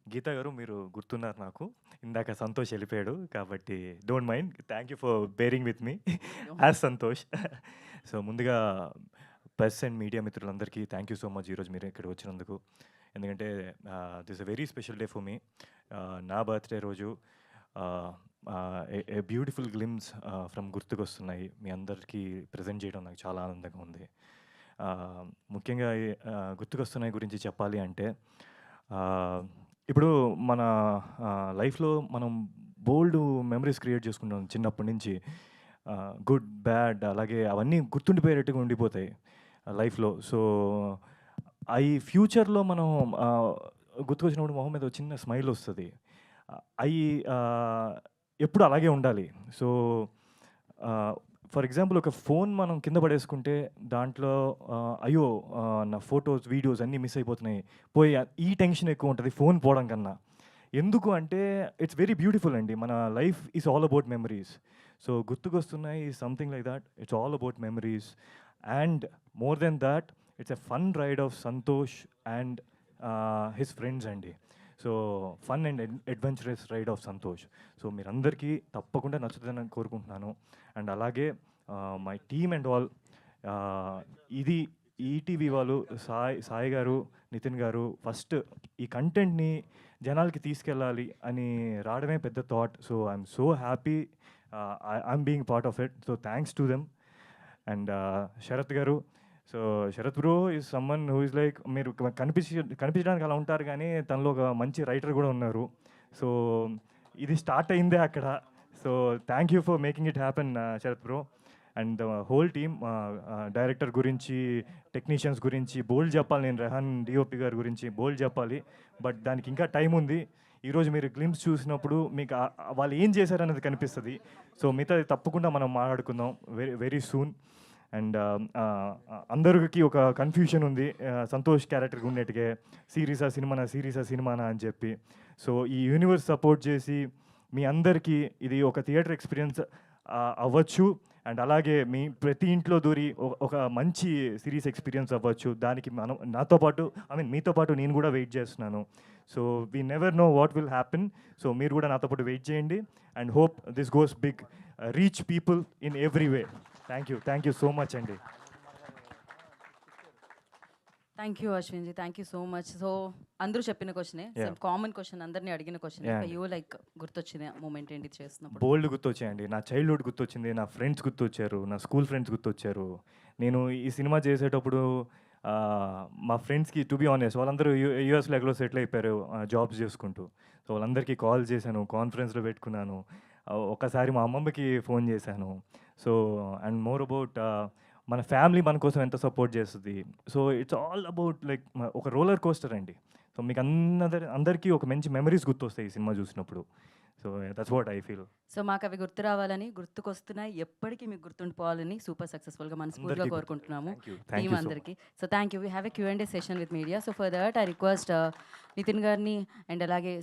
గీత గారు మీరు గుర్తున్నారు నాకు. ఇందాక సంతోష్ ఎళ్ళిపోయాడు. కాబట్టి don't mind. Thank you for bearing with me as Santosh. So ముందుగా ప్రెస్ అండ్ మీడియా మిత్రులందరికీ థాంక్ యూ సో మచ్ ఈరోజు మీరు ఇక్కడికి వచ్చినందుకు. ఎందుకంటే this a very special day for me. నా బర్త్‌డే రోజు ఏ బ్యూటిఫుల్ గ్లిమ్స్ ఫ్రమ్ గుర్తుకొస్తున్నాయి మీ అందరికీ ప్రెజెంట్ చేయడం నాకు చాలా ఆనందంగా ఉంది. ముఖ్యంగా గుర్తుకొస్తున్నాయి గురించి చెప్పాలి అంటే ఇప్పుడు మన లైఫ్‌లో మనం బోలెడు మెమరీస్ క్రియేట్ చేసుకుంటాం చిన్నప్పటి నుంచి. గుడ్, బ్యాడ్ అలాగే అవన్నీ గుర్తుండిపోయేటట్టుగా ఉండిపోతాయి లైఫ్‌లో. సో, అయి ఫ్యూచర్‌లో మనం గుర్తుకొచ్చినప్పుడు మొహం మీద ఒక చిన్న స్మైల్ వస్తది. అయి ఎప్పుడు అలాగే ఉండాలి. సో, ఫర్ ఎగ్జాంపుల్ ఒక ఫోన్ మనం కింద పడేసుకుంటే దాంట్లో అయ్యో! నా ఫోటోస్, వీడియోస్ అన్నీ మిస్ అయిపోతున్నాయి. పోయి ఈ టెన్షన్ ఎక్కువ ఉంటది ఫోన్ పోవడం కన్నా. ఎందుకు అంటే ఇట్స్ వెరీ బ్యూటిఫుల్ అండి. మన life is all about memories. So, గుర్తుకొస్తున్నాయి something like that. It's all about memories and more than that it's a fun ride of Santosh and his friends అండి. So, fun and adventurous ride of Santosh. So, మీరందరికీ తప్పకుండా నచ్చుతుందని కోరుకుంటున్నాను. And అలాగే my team and all ఇది ETV వాళ్ళు సాయి గారు, నితిన్ గారు ఫస్ట్ ఈ కంటెంట్‌ని జనాలకి తీసుకెళ్ళాలి అని రావడమే పెద్ద thought. So, I'm so happy I'm being part of it. So, thanks to them. And Sharath గారు. So, Sharath bro is someone who is like మీరు కనిపించడానికి అలా ఉంటారు గానీ తనలో ఒక మంచి రైటర్ కూడా ఉన్నారు. సో, ఇది స్టార్ట్ అయిందే అక్కడ. So, thank you for making it happen Sharath bro. And the whole team director గురించి, టెక్నీషియన్స్ గురించి బోలెడు చెప్పాలి. నేను రెహాన్ డీఓపీ గారి గురించి బోలెడు చెప్పాలి. బట్ దానికి ఇంకా టైం ఉంది. ఈరోజు మీరు గ్లింప్స్ చూసినప్పుడు మీకు వాళ్ళు ఏం చేశారనేది కనిపిస్తది. సో, మిగతాది తప్పకుండా మనం మాట్లాడుకుందాం వెరీ వెరీ సూన్. అండ్ అందరికి ఒక కన్ఫ్యూషన్ ఉంది. సంతోష్ క్యారెక్టర్ ఉన్నట్టుగా సీరీసా సినిమానా అని చెప్పి. సో, ఈ యూనివర్స్ సపోర్ట్ చేసి మీ అందరికీ ఇది ఒక థియేటర్ ఎక్స్పీరియన్స్ అవ్వచ్చు. అండ్ అలాగే మీ ప్రతి ఇంట్లో దూరి ఒక మంచి సిరీస్ ఎక్స్పీరియన్స్ అవ్వచ్చు. దానికి మనం నాతో పాటు మీతో పాటు నేను కూడా వెయిట్ చేస్తున్నాను. So, we never know what will happen. So, మీరు కూడా నాతో పాటు వెయిట్ చేయండి. And hope this goes big, reach people in every way. Thank you so much అండి. Thank you Ashwinji. Thank you so much. So, అందరూ చెప్పిన క్వశ్చనే. కామన్ క్వశ్చన్ అందరిని అడిగిన క్వశ్చన్. యూ లైక్ గుర్తొచ్చిన మూమెంట్ ఏంటి చేస్తున్నప్పుడు? బోల్డ్ గుర్తొచ్చాయండి. నా చైల్డ్‌హుడ్ గుర్తొచ్చింది. నా ఫ్రెండ్స్ గుర్తొచ్చారు. నా స్కూల్ ఫ్రెండ్స్ గుర్తొచ్చారు. నేను ఈ సినిమా చేసేటప్పుడు మా ఫ్రెండ్స్‌కి టు బీ ఆనెస్ట్ వాళ్ళందరూ యూఎస్‌లో ఎక్కడో సెటిల్ అయిపోయారు జాబ్స్ చేసుకుంటూ. సో, వాళ్ళందరికీ కాల్ చేశాను. కాన్ఫరెన్స్‌లో పెట్టుకున్నాను. ఒక్కసారి మా అమ్మమ్మకి ఫోన్ చేశాను. సో, అండ్ మోర్ అబౌట్ మన ఫ్యామిలీ మన కోసం ఎంత సపోర్ట్ చేస్తది. So, it's all about like ఒక రోలర్ కోస్టర్ అండి. సో, మీకు అందరికీ ఒక మంచి మెమరీస్ గుర్తొస్తాయి ఈ సినిమా చూసినప్పుడు. So, that's what I feel. So, మాకవి గుర్తు రావాలని, గుర్తుకొస్తున్నాయి, ఎప్పటికీ మీకు గుర్తుండిపోవాలని సూపర్ సక్సెస్‌ఫుల్‌గా మనస్ఫూర్తిగా కోరుకుంటున్నాము టీమ్ అందరికీ. So, thank you. We have a Q&A session with media. So, for that I request Nithin గారిని అండ్ అలాగే